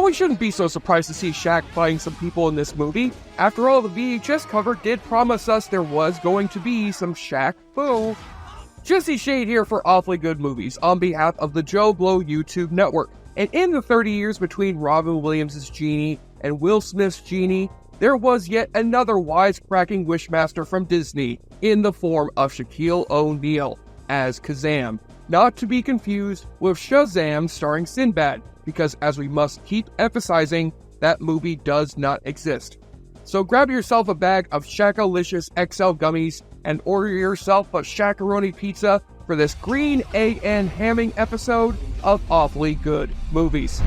we shouldn't be so surprised to see Shaq fighting some people in this movie. After all, the VHS cover did promise us there was going to be some Shaq Fu. Jesse Shade here for Awfully Good Movies on behalf of the JoBlo YouTube network. And in the 30 years between Robin Williams' Genie and Will Smith's Genie, there was yet another wisecracking wishmaster from Disney in the form of Shaquille O'Neal as Kazaam. Not to be confused with Shazam starring Sinbad, because as we must keep emphasizing, that movie does not exist. So grab yourself a bag of Shaq-alicious XL gummies and order yourself a Shaq-a-roni pizza for this green egg and hamming episode of Awfully Good Movies.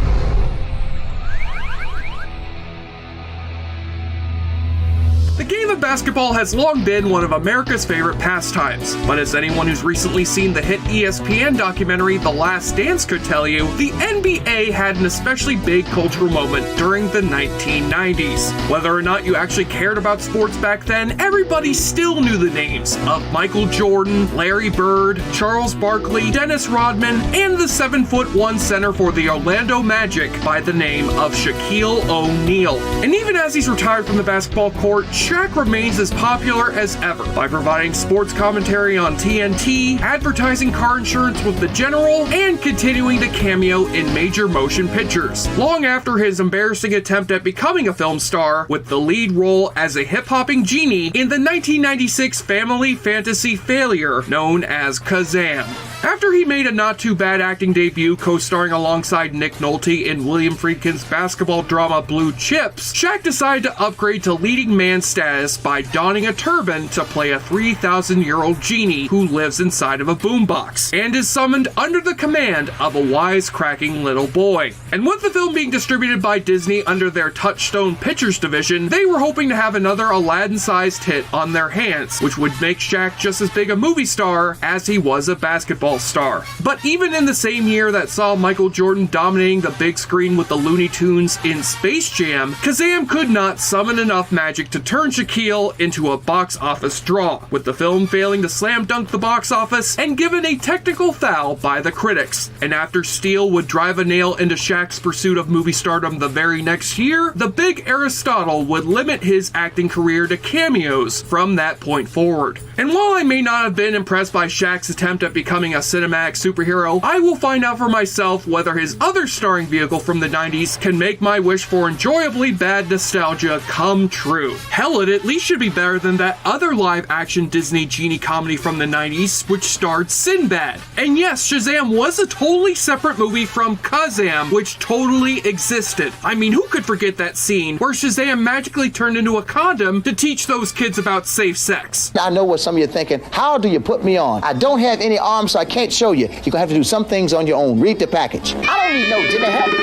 The game of basketball has long been one of America's favorite pastimes, but as anyone who's recently seen the hit ESPN documentary The Last Dance could tell you, the NBA had an especially big cultural moment during the 1990s. Whether or not you actually cared about sports back then, everybody still knew the names of Michael Jordan, Larry Bird, Charles Barkley, Dennis Rodman, and the 7'1" center for the Orlando Magic by the name of Shaquille O'Neal. And even as he's retired from the basketball court, Shaq remains as popular as ever by providing sports commentary on TNT, advertising car insurance with the General, and continuing to cameo in major motion pictures. Long after his embarrassing attempt at becoming a film star with the lead role as a hip-hopping genie in the 1996 family fantasy failure known as Kazaam. After he made a not-too-bad acting debut co-starring alongside Nick Nolte in William Friedkin's basketball drama Blue Chips, Shaq decided to upgrade to leading man status by donning a turban to play a 3,000-year-old genie who lives inside of a boombox, and is summoned under the command of a wisecracking little boy. And with the film being distributed by Disney under their Touchstone Pictures division, they were hoping to have another Aladdin-sized hit on their hands, which would make Shaq just as big a movie star as he was a basketball star. But even in the same year that saw Michael Jordan dominating the big screen with the Looney Tunes in Space Jam, Kazaam could not summon enough magic to turn Shaquille into a box office draw, with the film failing to slam dunk the box office and given a technical foul by the critics. And after steel would drive a nail into Shaq's pursuit of movie stardom the very next year, the big Aristotle would limit his acting career to cameos from that point forward. And while I may not have been impressed by Shaq's attempt at becoming a cinematic superhero, I will find out for myself whether his other starring vehicle from the 90s can make my wish for enjoyably bad nostalgia come true. Hell, it at least should be better than that other live-action Disney genie comedy from the 90s, which starred Sinbad. And yes, Shazam was a totally separate movie from Kazaam, which totally existed. I mean, who could forget that scene where Shazam magically turned into a condom to teach those kids about safe sex? I know what some of you are thinking. How do you put me on? I don't have any arms, so I can't show you. You're gonna have to do some things on your own. Read the package. I don't need no Jimmy hat.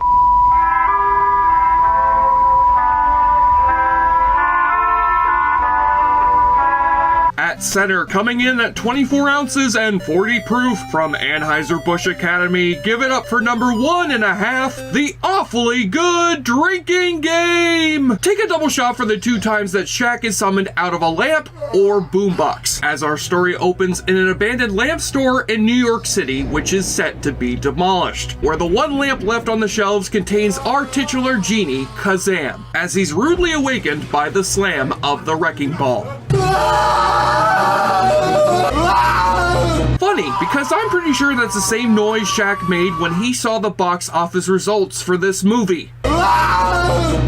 At center, coming in at 24 ounces and 40 proof from Anheuser-Busch Academy, give it up for number 1.5, the Awfully Good Drinking Game! Take a double shot for the 2 times that Shaq is summoned out of a lamp or boombox, as our story opens in an abandoned lamp store in New York City, which is set to be demolished, where the one lamp left on the shelves contains our titular genie, Kazaam, as he's rudely awakened by the slam of the wrecking ball. Funny, because I'm pretty sure that's the same noise Shaq made when he saw the box office results for this movie.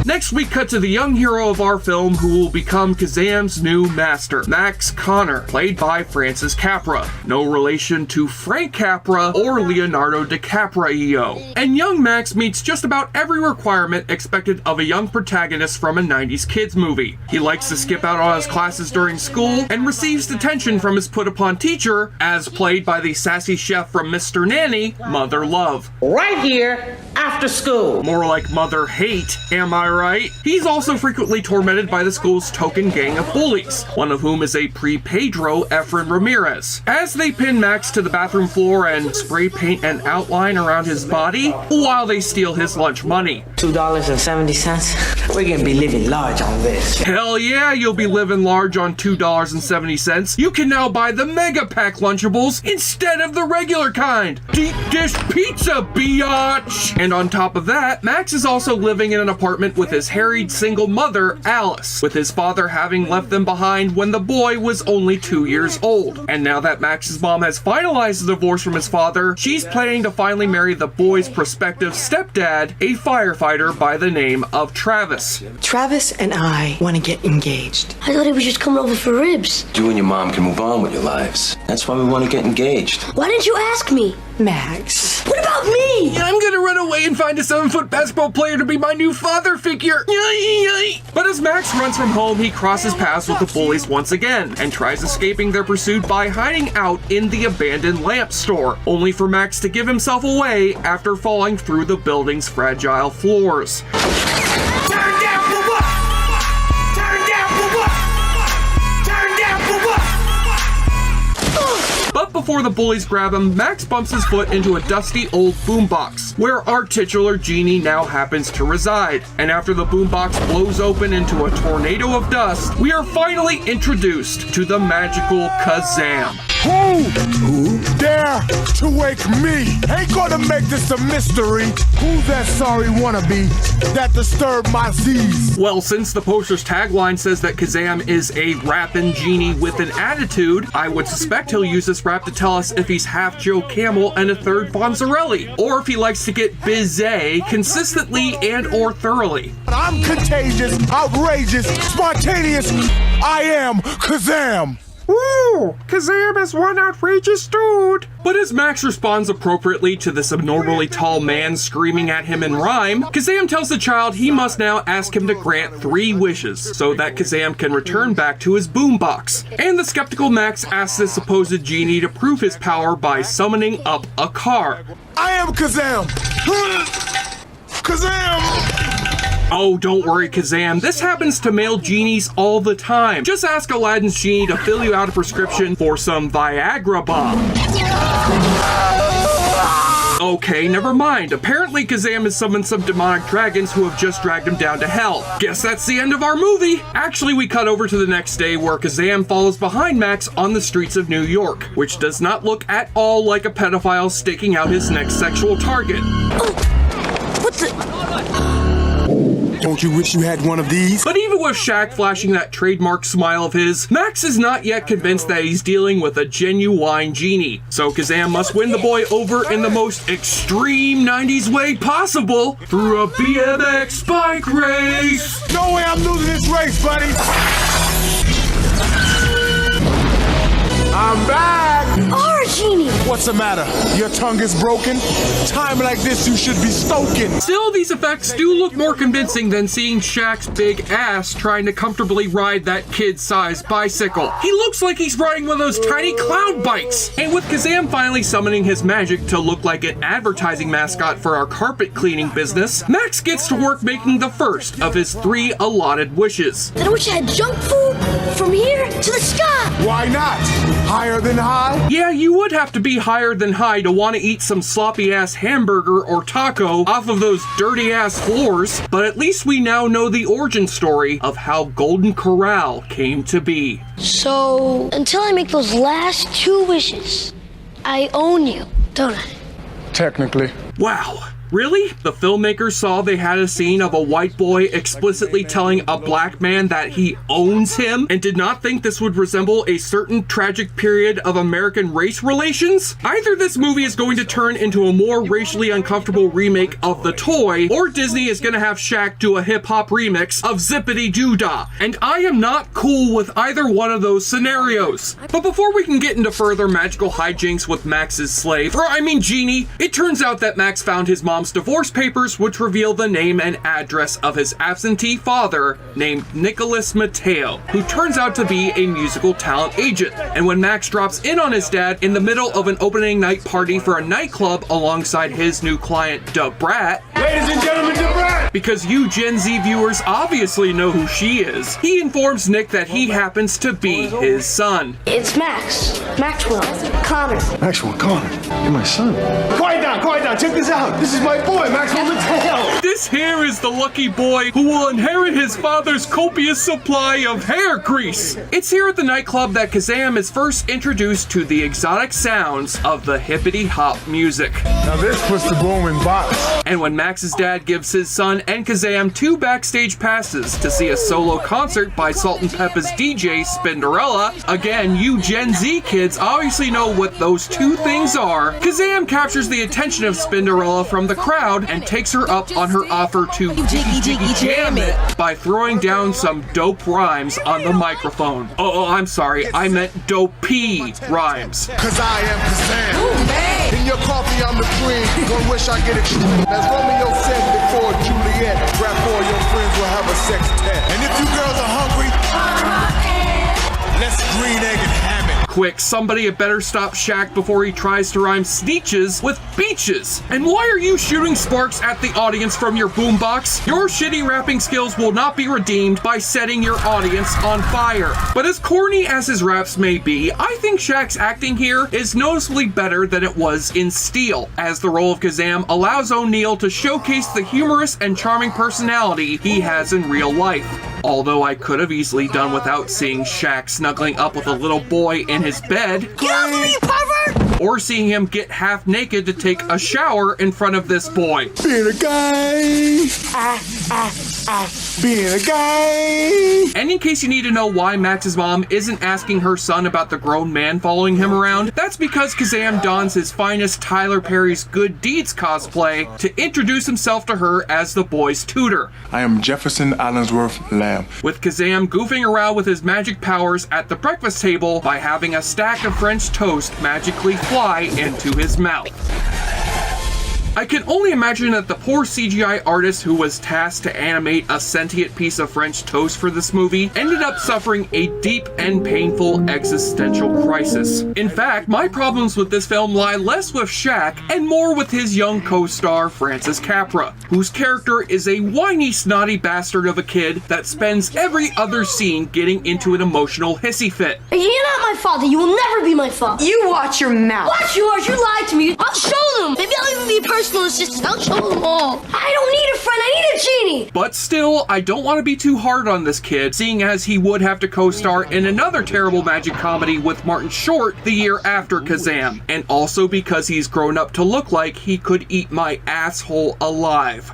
Next, we cut to the young hero of our film who will become Kazaam's new master, Max Connor, played by Francis Capra, no relation to Frank Capra or Leonardo DiCaprio. And young Max meets just about every requirement expected of a young protagonist from a 90s kids movie. He likes to skip out on his classes during school and receives detention from his put-upon teacher, as played by the sassy chef from Mr. Nanny, Mother Love. Right here, after school. More like Mother Hate, am I right? He's also frequently tormented by the school's token gang of bullies, one of whom is a pre-Pedro Efren Ramirez. As they pin Max to the bathroom floor and spray paint an outline around his body, while they steal his lunch money. $2.70. We're gonna be living large on this. Hell yeah, you'll be living large on $2.70. You can now buy the Mega Pack Lunchables instead of the regular kind. Deep dish pizza, biatch! And on top of that, Max is also living in an apartment with his harried single mother, Alice, with his father having left them behind when the boy was only 2 years old. And now that Max's mom has finalized the divorce from his father, she's planning to finally marry the boy's prospective stepdad, a firefighter by the name of Travis. Travis and I want to get engaged. I thought he was just coming over for ribs. You and your mom can move on with your lives. That's why we want to get engaged. Why didn't you ask me? Max. What about me? I'm gonna run away and find a 7-foot basketball player to be my new father figure. But as Max runs from home, he crosses paths with the bullies once again and tries escaping their pursuit by hiding out in the abandoned lamp store, only for Max to give himself away after falling through the building's fragile floors. Turn down for what? Turn down for what? Turn down for what? But before the bullies grab him, Max bumps his foot into a dusty old boombox, where our titular Genie now happens to reside. And after the boombox blows open into a tornado of dust, we are finally introduced to the magical Kazaam. Who dare to wake me? Ain't gonna make this a mystery. Who's that sorry wannabe that disturbed my Z's? Well, since the poster's tagline says that Kazaam is a rappin' genie with an attitude, I would suspect he'll use this rap to tell us if he's half Joe Camel and a third Fonzarelli, or if he likes to get busy consistently and or thoroughly. I'm contagious, outrageous, spontaneous. I am Kazaam. Ooh, Kazaam is one outrageous dude. But as Max responds appropriately to this abnormally tall man screaming at him in rhyme, Kazaam tells the child he must now ask him to grant 3 wishes so that Kazaam can return back to his boombox. And the skeptical Max asks the supposed genie to prove his power by summoning up a car. I am Kazaam. Kazaam. Oh, don't worry, Kazaam. This happens to male genies all the time. Just ask Aladdin's genie to fill you out a prescription for some Viagra bomb. Okay, never mind. Apparently, Kazaam has summoned some demonic dragons who have just dragged him down to hell. Guess that's the end of our movie. Actually, we cut over to the next day where Kazaam follows behind Max on the streets of New York, which does not look at all like a pedophile staking out his next sexual target. What the? Don't you wish you had one of these? But even with Shaq flashing that trademark smile of his, Max is not yet convinced that he's dealing with a genuine genie. So Kazaam must win the boy over in the most extreme 90s way possible through a BMX bike race. No way I'm losing this race, buddy. I'm back. Our genie. What's the matter? Your tongue is broken? Time like this, you should be stoking. Still, these effects do look more convincing than seeing Shaq's big ass trying to comfortably ride that kid-sized bicycle. He looks like he's riding one of those tiny cloud bikes. And with Kazaam finally summoning his magic to look like an advertising mascot for our carpet cleaning business, Max gets to work making the first of his 3 allotted wishes. Then I wish I had junk food from here to the sky. Why not? Higher than high? Yeah, you would have to be higher than high to want to eat some sloppy-ass hamburger or taco off of those dirty-ass floors, but at least we now know the origin story of how Golden Corral came to be. So, until I make those last 2 wishes, I own you, don't I? Technically. Wow. Really? The filmmakers saw they had a scene of a white boy explicitly telling a black man that he owns him and did not think this would resemble a certain tragic period of American race relations? Either this movie is going to turn into a more racially uncomfortable remake of The Toy, or Disney is going to have Shaq do a hip-hop remix of Zippity Doo Dah, and I am not cool with either one of those scenarios. But before we can get into further magical hijinks with Max's slave, or I mean Genie, it turns out that Max found his mom's divorce papers, which reveal the name and address of his absentee father named Nicholas Mateo, who turns out to be a musical talent agent. And when Max drops in on his dad in the middle of an opening night party for a nightclub alongside his new client, Da Brat, Ladies and gentlemen, Da Brat! because you Gen Z viewers obviously know who she is, he informs Nick that he happens to be his son. It's Max. Maxwell. Connor. Maxwell, Connor, you're my son. Quiet down, check this out. This is my boy, Maxwell Mateo. This This here is the lucky boy who will inherit his father's copious supply of hair grease. It's here at the nightclub that Kazaam is first introduced to the exotic sounds of the hippity-hop music. Now this puts the boom in box. And when Max's dad gives his son and Kazaam 2 backstage passes to see a solo concert by Salt and Peppa's DJ Spinderella, again, you Gen Z kids obviously know what those 2 things are, Kazaam captures the attention of Spinderella from the crowd and takes her up on her offer to jiggy jam it by throwing down some dope rhymes on the microphone. Oh, I'm sorry, I meant dopey rhymes. Cause I am Kazaam. In your coffee, I'm the queen. One wish I get it true. As Romeo said before Juliet, rap all your friends will have a sextet. And if you girls are hungry, let's green, egg, and ham it. Quick, somebody had better stop Shaq before he tries to rhyme sneeches with beaches. And why are you shooting sparks at the audience from your boombox? Your shitty rapping skills will not be redeemed by setting your audience on fire. But as corny as his raps may be, I think Shaq's acting here is noticeably better than it was in Steel, as the role of Kazaam allows O'Neal to showcase the humorous and charming personality he has in real life. Although I could have easily done without seeing Shaq snuggling up with a little boy in his bed. Get off of me, you pervert! Or seeing him get half naked to take a shower in front of this boy. Being a guy. Being a guy. And in case you need to know why Max's mom isn't asking her son about the grown man following him around, that's because Kazaam dons his finest Tyler Perry's Good Deeds cosplay to introduce himself to her as the boy's tutor. I am Jefferson Allensworth Lamb. With Kazaam goofing around with his magic powers at the breakfast table by having a stack of French toast magically fly into his mouth. I can only imagine that the poor CGI artist who was tasked to animate a sentient piece of French toast for this movie ended up suffering a deep and painful existential crisis. In fact, my problems with this film lie less with Shaq and more with his young co-star Francis Capra, whose character is a whiny, snotty bastard of a kid that spends every other scene getting into an emotional hissy fit. You're not my father. You will never be my father. You watch your mouth. Watch yours. You lied to me. I'll show them. Maybe I'll even be personal assistant. I'll show them all. I don't need a friend. I need a genie. But still, I don't want to be too hard on this kid, seeing as he would have to co-star in another terrible magic comedy with Martin Short the year after Kazaam, and also because he's grown up to look like he could eat my asshole alive.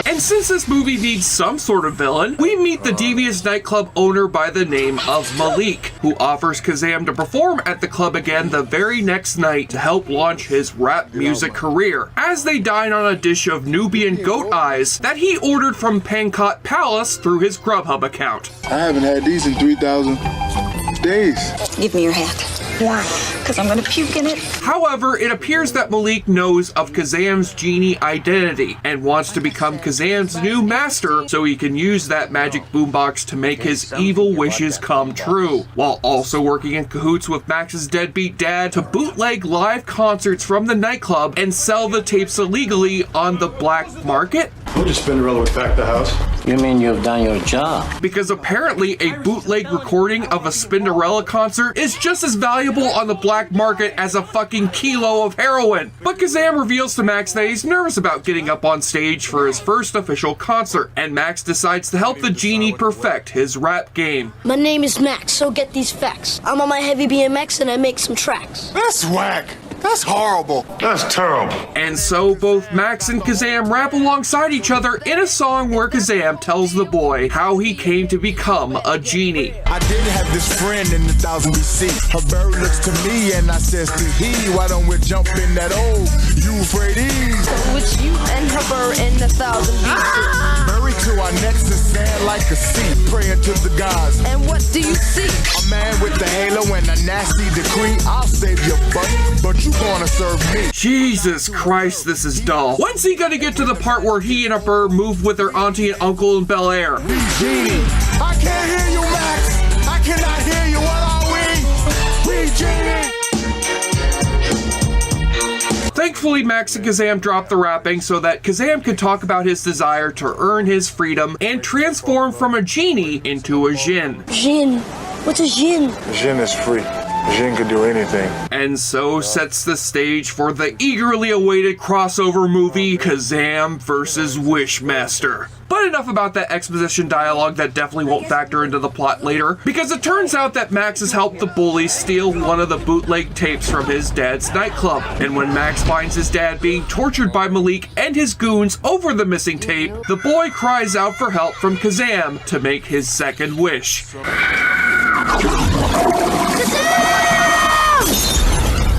And since this movie needs some sort of villain, we meet the devious nightclub owner by the name of Malik, who offers Kazaam to perform at the club again the very next night to help launch his rap music career, as they dine on a dish of Nubian goat eyes that he ordered from Pankot Palace through his Grubhub account. I haven't had these in 3,000 days. Give me your hat. Why? Because I'm going to puke in it. However, it appears that Malik knows of Kazaam's genie identity and wants to become Kazaam's new master so he can use that magic boombox to make his evil wishes come true, while also working in cahoots with Max's deadbeat dad to bootleg live concerts from the nightclub and sell the tapes illegally on the black market. We'll just Spinderella would pack the house. You mean you've done your job? Because apparently a bootleg recording of a Spinderella concert is just as valuable on the black market as a fucking kilo of heroin. But Kazaam reveals to Max that he's nervous about getting up on stage for his first official concert, and Max decides to help the genie perfect his rap game. My name is Max, so get these facts. I'm on my heavy BMX and I make some tracks. That's whack. That's horrible. That's terrible. And so both Max and Kazaam rap alongside each other in a song where Kazaam tells the boy how he came to become a genie. I didn't have this friend in 1000 BC. Her bird looks to me and I says to he, why don't we jump in that old Euphrates? With you and her bird in 1000 BC. Buried to our necks in sand like a sea, praying to the gods. And what do you see? A man with the halo and a nasty decree. I'll save your butt, but you gonna serve me. Jesus Christ, this is dull. When's he gonna get to the part where he and a bird move with their auntie and uncle in Bel Air? Genie, I can't hear you, Max. I cannot hear you. What are we? We Genie. Thankfully, Max and Kazaam dropped the rapping so that Kazaam could talk about his desire to earn his freedom and transform from a genie into a djinn. Djinn? What's a djinn? Djinn is free. Jin could do anything. And so sets the stage for the eagerly awaited crossover movie Kazaam vs. Wishmaster. But enough about that exposition dialogue that definitely won't factor into the plot later, because it turns out that Max has helped the bullies steal one of the bootleg tapes from his dad's nightclub. And when Max finds his dad being tortured by Malik and his goons over the missing tape, the boy cries out for help from Kazaam to make his second wish.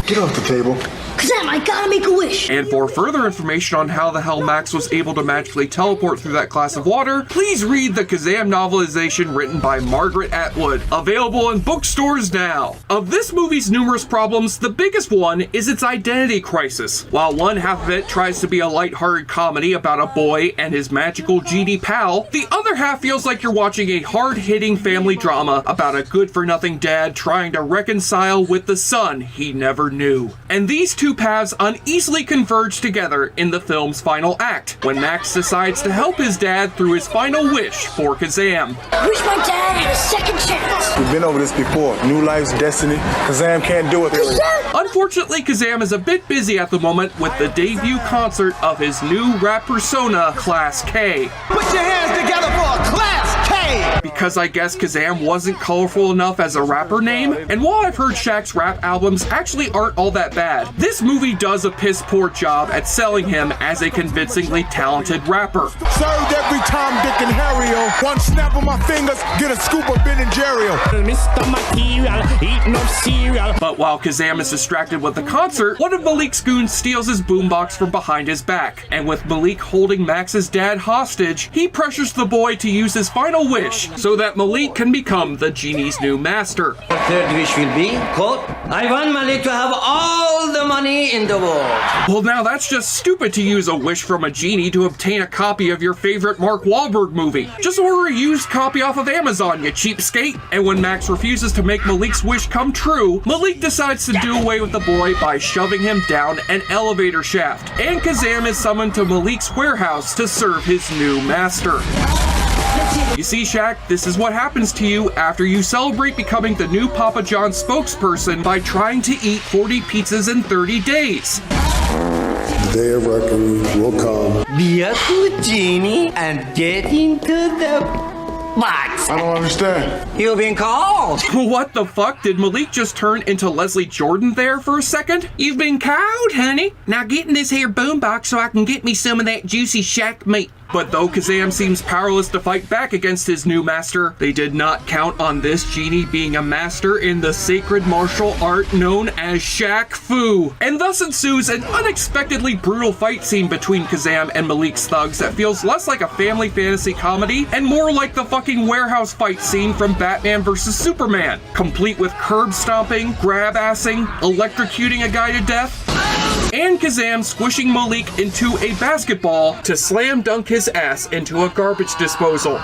Get off the table. Kazaam, I gotta make a wish. And for further information on how the hell Max was able to magically teleport through that glass of water, please read the Kazaam novelization written by Margaret Atwood, available in bookstores now. Of this movie's numerous problems, the biggest one is its identity crisis. While one half of it tries to be a lighthearted comedy about a boy and his magical genie pal, the other half feels like you're watching a hard-hitting family drama about a good-for-nothing dad trying to reconcile with the son he never knew. And these two paths uneasily converge together in the film's final act, when Max decides to help his dad through his final wish for Kazaam. I wish my dad had a second chance. We've been over this before. New life's destiny. Kazaam can't do it. Unfortunately, Kazaam is a bit busy at the moment with the debut concert of his new rap persona, Class K. Put your hands together for a Class K! Because I guess Kazaam wasn't colorful enough as a rapper name, and while I've heard Shaq's rap albums actually aren't all that bad, this movie does a piss poor job at selling him as a convincingly talented rapper. Served every time, Dick and Harry-o. One snap of my fingers, get a scoop of Ben and Jerry-o. Mr. Material, eating up cereal. But while Kazaam is distracted with the concert, one of Malik's goons steals his boombox from behind his back, and with Malik holding Max's dad hostage, he pressures the boy to use his final wish so that Malik can become the genie's new master. Third wish will be, quote, I want Malik to have all the money in the world. Well, now that's just stupid to use a wish from a genie to obtain a copy of your favorite Mark Wahlberg movie. Just order a used copy off of Amazon, you cheapskate. And when Max refuses to make Malik's wish come true, Malik decides to do away with the boy by shoving him down an elevator shaft. And Kazaam is summoned to Malik's warehouse to serve his new master. You see, Shaq, this is what happens to you after you celebrate becoming the new Papa John spokesperson by trying to eat 40 pizzas in 30 days. The day of reckoning will come. Be a good genie and get into the box. I don't understand. You've been called. What the fuck? Did Malik just turn into Leslie Jordan there for a second? You've been called, honey. Now get in this here boombox so I can get me some of that juicy Shaq meat. But though Kazaam seems powerless to fight back against his new master, they did not count on this genie being a master in the sacred martial art known as Shaq Fu. And thus ensues an unexpectedly brutal fight scene between Kazaam and Malik's thugs that feels less like a family fantasy comedy and more like the fucking warehouse fight scene from Batman vs. Superman, complete with curb stomping, grab-assing, electrocuting a guy to death, and Kazaam squishing Malik into a basketball to slam dunk his ass into a garbage disposal.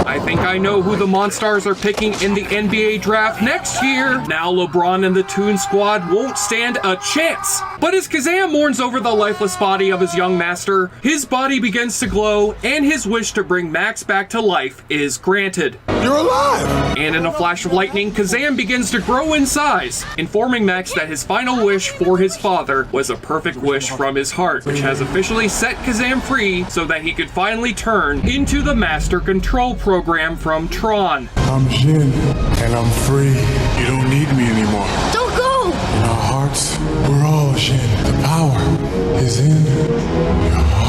I think I know who the Monstars are picking in the NBA draft next year. Now LeBron and the Toon Squad won't stand a chance. But as Kazaam mourns over the lifeless body of his young master, his body begins to glow, and his wish to bring Max back to life is granted. You're alive! And in a flash of lightning, Kazaam begins to grow in size, informing Max that his final wish for his father was a perfect wish from his heart, which has officially set Kazaam free so that he could finally turn into the Master Control Program from Tron. I'm Jin, and I'm free. You don't need me anymore. Don't go! In our hearts, we're all Jin. The power is in your heart.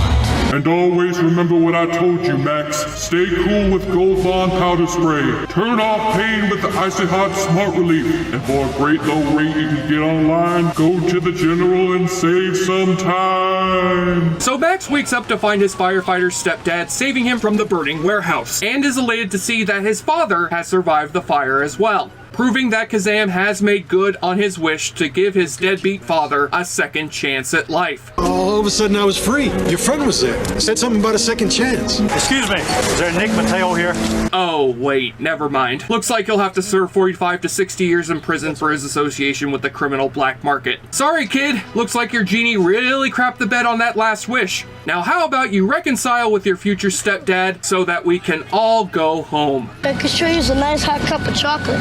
And always remember what I told you, Max. Stay cool with Gold Bond powder spray. Turn off pain with the Icy Hot Smart Relief. And for a great low rate you can get online, go to the General and save some time. So Max wakes up to find his firefighter's stepdad saving him from the burning warehouse, and is elated to see that his father has survived the fire as well, proving that Kazaam has made good on his wish to give his deadbeat father a second chance at life. All of a sudden I was free. Your friend was there. Said something about a second chance. Excuse me, is there Nick Mateo here? Oh, wait, never mind. Looks like he'll have to serve 45 to 60 years in prison for his association with the criminal black market. Sorry, kid. Looks like your genie really crapped the bed on that last wish. Now how about you reconcile with your future stepdad so that we can all go home? I could sure use a nice hot cup of chocolate.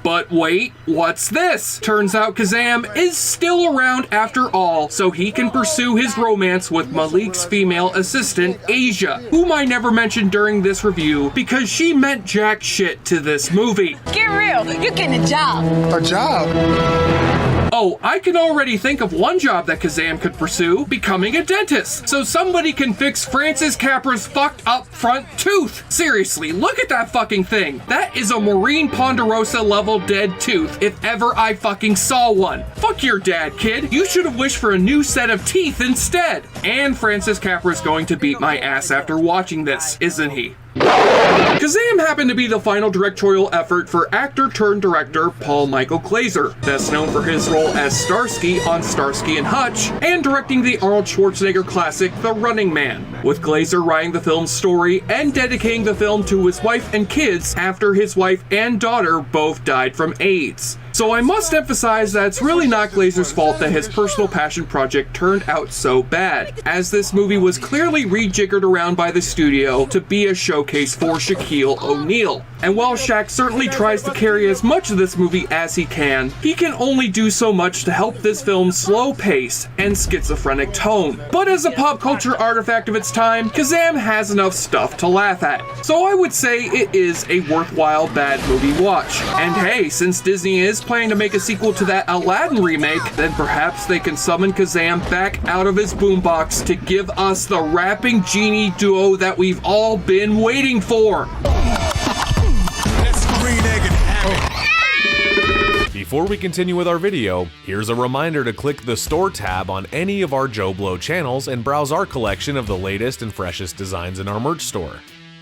But wait, what's this? Turns out Kazaam is still around after all, so he can pursue his romance with Malik's female assistant, Asia, whom I never mentioned during this review because she meant jack shit to this movie. Get real, you're getting a job. A job? Oh, I can already think of one job that Kazaam could pursue, becoming a dentist, so somebody can fix Francis Capra's fucked up front tooth. Seriously, look at that fucking thing. That is a Maureen Ponderosa level dead tooth if ever I fucking saw one. Fuck your dad, kid. You should have wished for a new set of teeth instead. And Francis Capra's going to beat my ass after watching this, isn't he? Kazaam happened to be the final directorial effort for actor-turned-director Paul Michael Glaser, best known for his role as Starsky on Starsky and Hutch, and directing the Arnold Schwarzenegger classic The Running Man, with Glaser writing the film's story and dedicating the film to his wife and kids after his wife and daughter both died from AIDS. So I must emphasize that it's really not Glaser's fault that his personal passion project turned out so bad, as this movie was clearly rejiggered around by the studio to be a showcase for Shaquille O'Neal. And while Shaq certainly tries to carry as much of this movie as he can only do so much to help this film's slow pace and schizophrenic tone. But as a pop culture artifact of its time, Kazaam has enough stuff to laugh at. So I would say it is a worthwhile bad movie watch. And hey, since Disney is planning to make a sequel to that Aladdin remake, then perhaps they can summon Kazaam back out of his boombox to give us the rapping Genie duo that we've all been waiting for. Before we continue with our video, here's a reminder to click the store tab on any of our JoBlo channels and browse our collection of the latest and freshest designs in our merch store.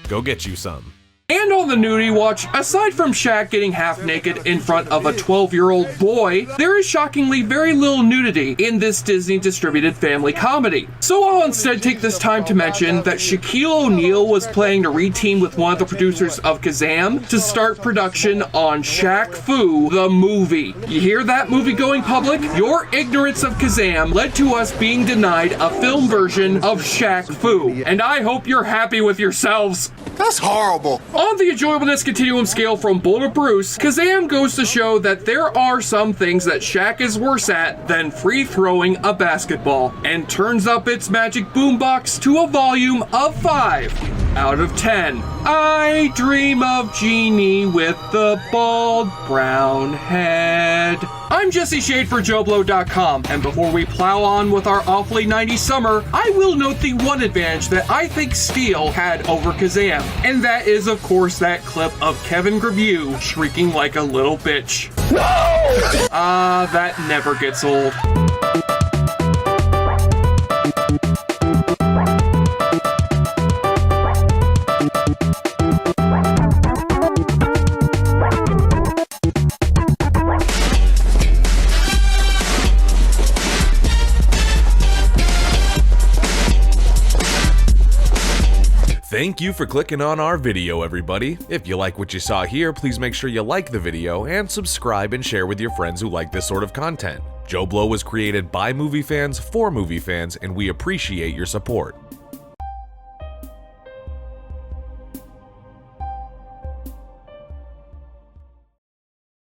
Go get you some. And on the nudity watch, aside from Shaq getting half naked in front of a 12-year-old boy, there is shockingly very little nudity in this Disney distributed family comedy. So I'll instead take this time to mention that Shaquille O'Neal was planning to reteam with one of the producers of Kazaam to start production on Shaq Fu, the movie. You hear that, movie going public? Your ignorance of Kazaam led to us being denied a film version of Shaq Fu, and I hope you're happy with yourselves. That's horrible. On the enjoyableness continuum scale from Bull to Bruce, Kazaam goes to show that there are some things that Shaq is worse at than free throwing a basketball, and turns up its magic boombox to a volume of 5 out of 10. I dream of Genie with the bald brown head. I'm Jesse Shade for JoBlo.com, and before we plow on with our awfully 90s summer, I will note the one advantage that I think Steel had over Kazaam, and that is, of course, that clip of Kevin Grevue shrieking like a little bitch. No! That never gets old. Thank you for clicking on our video, everybody. If you like what you saw here, please make sure you like the video and subscribe and share with your friends who like this sort of content. JoBlo was created by movie fans for movie fans, and we appreciate your support.